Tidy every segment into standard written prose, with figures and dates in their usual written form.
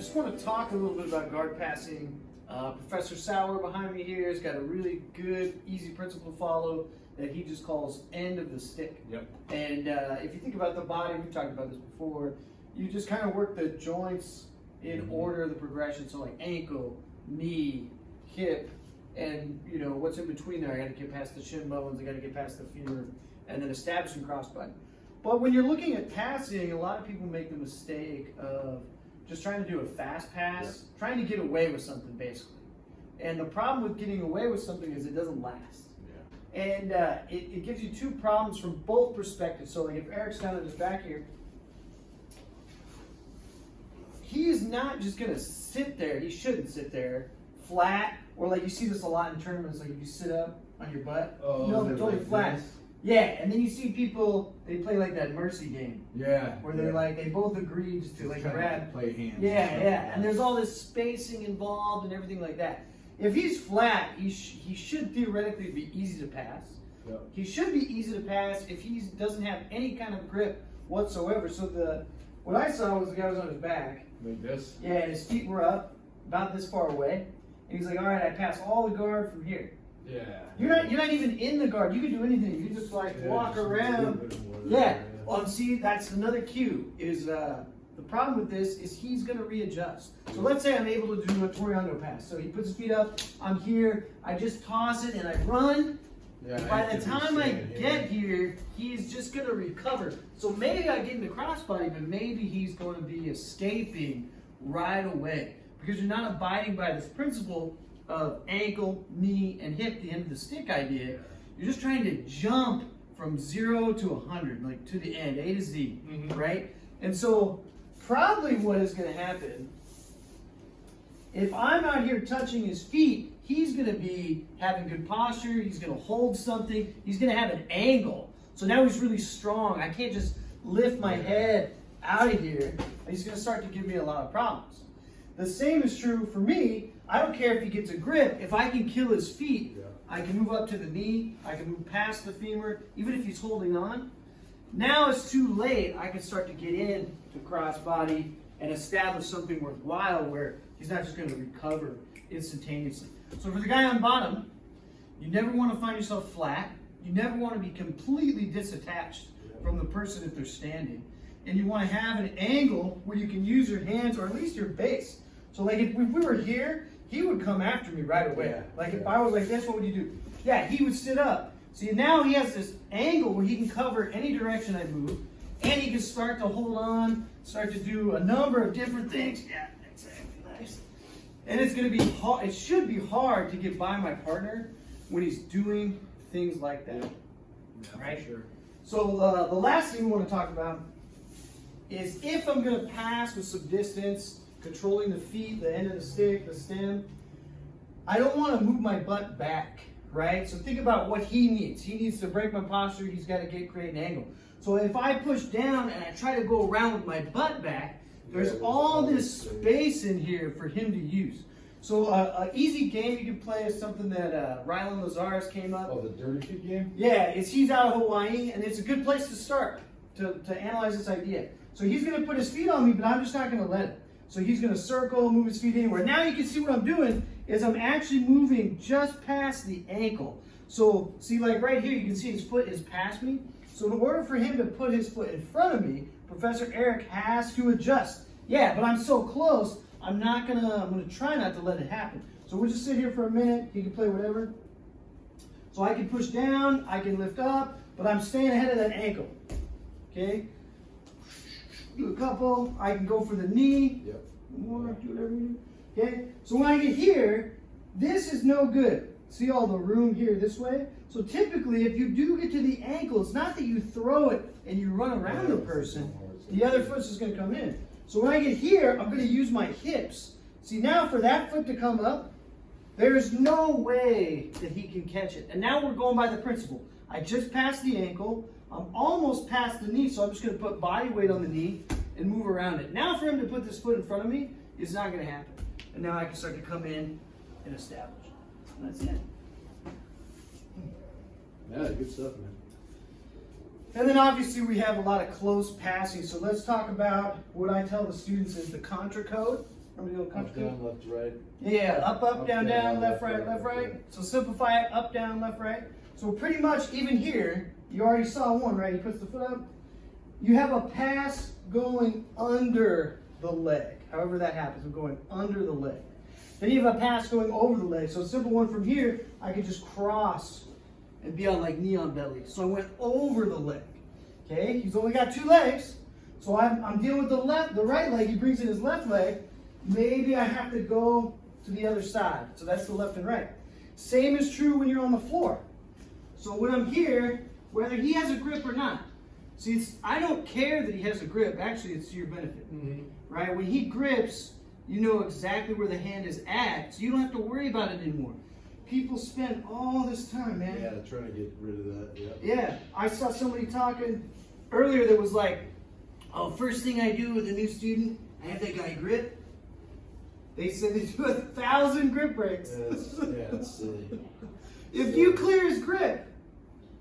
just want to talk a little bit about guard passing. Professor Sauer behind me here has got a really good, easy principle to follow that he just calls end of the stick. Yep. And if you think about the body, we've talked about this before, you just kind of work the joints in order of the progression. So like ankle, knee, hip, and you know what's in between there. I got to get past the shin bones, I got to get past the femur, and then establishing crossbody. But when you're looking at passing, a lot of people make the mistake of just trying to do a fast pass, trying to get away with something basically. And the problem with getting away with something is it doesn't last. Yeah. And it gives you two problems from both perspectives. So like if Eric's down at his back here, he is not just going to sit there. He shouldn't sit there flat, or like you see this a lot in tournaments, like if you sit up on your butt, no, they're totally flat. This. Yeah, and then you see people, they play like that mercy game. Yeah. Where they're like, they both agree just to like grab. Play hands. Yeah. And there's all this spacing involved and everything like that. If he's flat, he should theoretically be easy to pass. Yep. He should be easy to pass if he doesn't have any kind of grip whatsoever. So what I saw was the guy was on his back. Like this? Yeah, and his feet were up about this far away. And he's like, all right, I pass all the guard from here. Yeah. You're not even in the guard. You can do anything. You just like walk around. Yeah. See, that's another cue. Is the problem with this is he's going to readjust. So let's say I'm able to do a Toriano pass. So he puts his feet up. I'm here. I just toss it and I run. Yeah, by the time I get here, he's just going to recover. So maybe I get in the crossbody, but maybe he's going to be escaping right away because you're not abiding by this principle of ankle, knee, and hip, the end of the stick idea. You're just trying to jump from 0 to 100, like to the end, A to Z, right? And so probably what is going to happen, if I'm out here touching his feet, he's going to be having good posture, he's going to hold something, he's going to have an angle. So now he's really strong. I can't just lift my head out of here. He's going to start to give me a lot of problems. The same is true for me. I don't care if he gets a grip. If I can kill his feet, I can move up to the knee. I can move past the femur, even if he's holding on. Now it's too late. I can start to get in to crossbody and establish something worthwhile where he's not just going to recover instantaneously. So for the guy on bottom, you never want to find yourself flat. You never want to be completely disattached from the person if they're standing. And you want to have an angle where you can use your hands or at least your base. So like if we were here, he would come after me right away. If I was like this, what would you do? Yeah, he would sit up. See, now he has this angle where he can cover any direction I move, and he can start to hold on, start to do a number of different things. Yeah, exactly, nice. And it's going to be hard. It should be hard to get by my partner when he's doing things like that. Yeah, right? Sure. So the last thing we want to talk about is if I'm going to pass with some distance, controlling the feet, the end of the stick, the stem, I don't want to move my butt back, right? So think about what he needs. He needs to break my posture. He's got to create an angle. So if I push down and I try to go around with my butt back, there's all this space in here for him to use. So an easy game you can play is something that Rylan Lazarus came up. Oh, the dirty feet game? Yeah, he's out of Hawaii, and it's a good place to start to analyze this idea. So he's going to put his feet on me, but I'm just not going to let him. So he's going to circle, move his feet anywhere. Now you can see what I'm doing is I'm actually moving just past the ankle. So see, like right here, you can see his foot is past me. So in order for him to put his foot in front of me, Professor Eric has to adjust. Yeah, but I'm so close, I'm going to try not to let it happen. So we'll just sit here for a minute. He can play whatever. So I can push down, I can lift up, but I'm staying ahead of that ankle. Okay? Do a couple. I can go for the knee. Yep. More, do whatever you do. Okay? So when I get here, this is no good. See all the room here this way? So typically, if you do get to the ankle, it's not that you throw it and you run around the person. The other foot's just going to come in. So when I get here, I'm going to use my hips. See, now for that foot to come up, there's no way that he can catch it. And now we're going by the principle. I just passed the ankle. I'm almost past the knee, so I'm just going to put body weight on the knee and move around it. Now for him to put this foot in front of me, it's not going to happen. And now I can start to come in and establish. And that's it. Yeah, good stuff, man. And then obviously we have a lot of close passing. So let's talk about what I tell the students is the contra code. Remember the old country Up, code? down, left, right. Yeah, up, Up, down, down, left, right, left, right. So simplify it, up, down, left, right. So pretty much even here, you already saw one, right? He puts the foot up. You have a pass going under the leg. However that happens, I'm going under the leg. Then you have a pass going over the leg. So a simple one from here, I could just cross and be on like knee on belly. So I went over the leg. Okay, he's only got 2 legs. So I'm dealing with the right leg. He brings in his left leg. Maybe I have to go to the other side. So that's the left and right. Same is true when you're on the floor. So when I'm here, whether he has a grip or not, see, I don't care that he has a grip. Actually, it's to your benefit, right? When he grips, you know exactly where the hand is at, so you don't have to worry about it anymore. People spend all this time, man. Yeah, trying to get rid of that. Yeah. Yeah, I saw somebody talking earlier that was like, oh, first thing I do with a new student, I have that guy grip. They said they do 1,000 grip breaks. It's silly. If you clear his grip,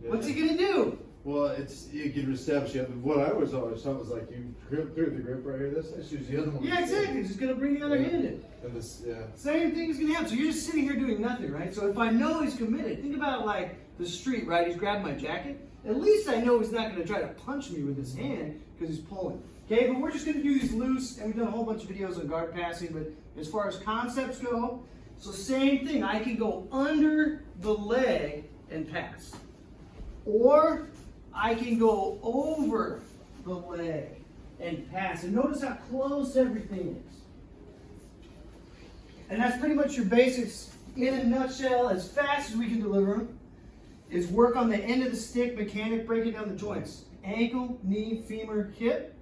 what's he gonna do? Well, you can establish it. What I was always thought was like you clear the grip right here. Let's use the other one. Yeah, exactly. He's just gonna bring the other hand in. And this, yeah. Same thing is gonna happen. So you're just sitting here doing nothing, right? So if I know he's committed, think about like the street, right? He's grabbing my jacket. At least I know he's not gonna try to punch me with his hand because he's pulling. Okay, but we're just gonna do these loose, and we've done a whole bunch of videos on guard passing, but as far as concepts go, so same thing, I can go under the leg and pass. Or I can go over the leg and pass. And notice how close everything is. And that's pretty much your basics in a nutshell, as fast as we can deliver them, is work on the end of the stick mechanic, breaking down the joints. Ankle, knee, femur, hip.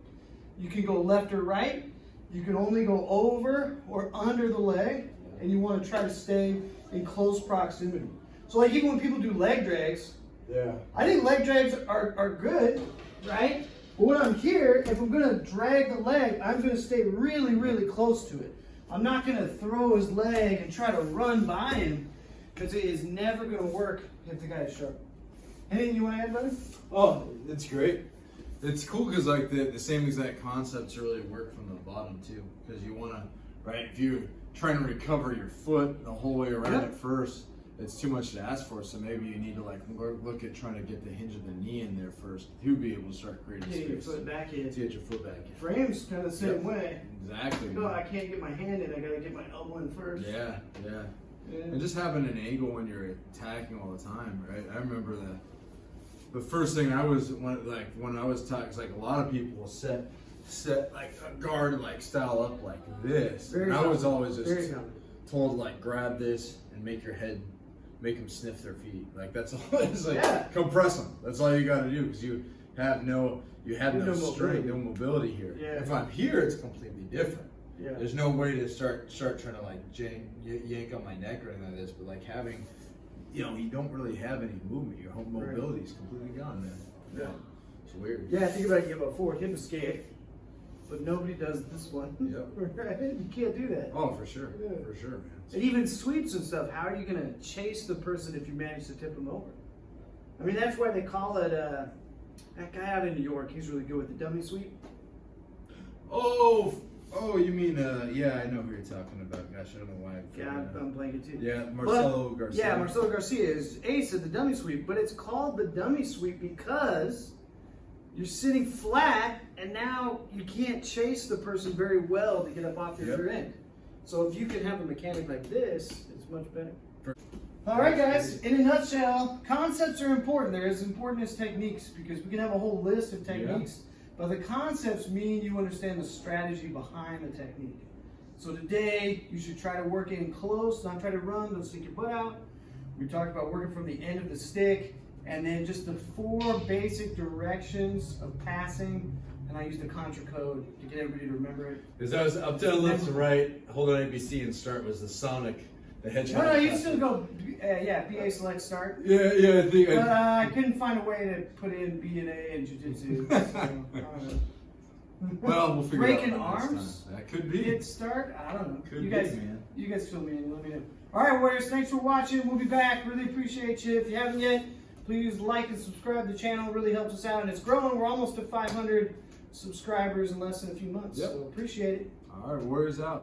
You can go left or right. You can only go over or under the leg, and you want to try to stay in close proximity. So like even when people do leg drags, Yeah. I think leg drags are good, right? But when I'm here, if I'm gonna drag the leg, I'm gonna stay really, really close to it. I'm not gonna throw his leg and try to run by him, because it is never gonna work if the guy is sharp. Anything you wanna add, brother? Oh, it's great. It's cool because like the same exact concepts really work from the bottom too. Because you want to, right? If you're trying to recover your foot the whole way around Yep. at first, it's too much to ask for. So maybe you need to like look at trying to get the hinge of the knee in there first to be able to start creating Get your space. foot back To in. get your foot back in. Frame's kind of the same Yep. way. Exactly. No, I can't get my hand in, I gotta get my elbow in first. Yeah. Yeah. And just having an angle when you're attacking all the time, right? I remember the first thing I was when I was taught, like a lot of people will set like a guard like style up like this. Very And I was common. always just Very common. told like grab this and make them sniff their feet. Like that's all. It's like Yeah. compress them. That's all you got to do because you have no No strength, mobility. no mobility here. Yeah. If I'm here, it's completely different. Yeah. There's no way to start trying to like yank on my neck or anything like this, but like having, you don't really have any movement. Your whole mobility is completely gone, man. Yeah. It's weird. Yeah, think about it, you have a forward hip escape, but nobody does this one. Yep. Right? You can't do that. Oh, for sure. Yeah. For sure, man. And even sweeps and stuff, how are you going to chase the person if you manage to tip them over? I mean, that's why they call it, that guy out in New York, he's really good with the dummy sweep. Oh, you mean, yeah, I know who you're talking about. Gosh, I don't know why. Yeah, I'm blanking too. Yeah, Marcelo Garcia. Yeah, Marcelo Garcia is ace at the dummy sweep, but it's called the dummy sweep because you're sitting flat and now you can't chase the person very well to get up off your rear end. So if you can have a mechanic like this, it's much better. All right, guys, in a nutshell, concepts are important. They're as important as techniques because we can have a whole list of techniques, but the concepts mean you understand the strategy behind the technique. So today, you should try to work in close, not try to run, don't stick your butt out. We talked about working from the end of the stick, and then just the 4 basic directions of passing, and I used the contra code to get everybody to remember it. Because that was up to the left to right, hold on ABC and start was the Sonic, the hedgehog. No, you still go, BA select start. Yeah, I think. But I couldn't find a way to put in B and A and Jiu-Jitsu. So, I don't know. Well, we'll figure it out. Breaking next arms? time. That could be. Hit start? I don't know. Could you be, guys, man. You guys fill me in. Let me know. All right, Warriors. Thanks for watching. We'll be back. Really appreciate you. If you haven't yet, please like and subscribe to the channel. It really helps us out, and it's growing. We're almost to 500 subscribers in less than a few months. Yep. So appreciate it. All right, Warriors out.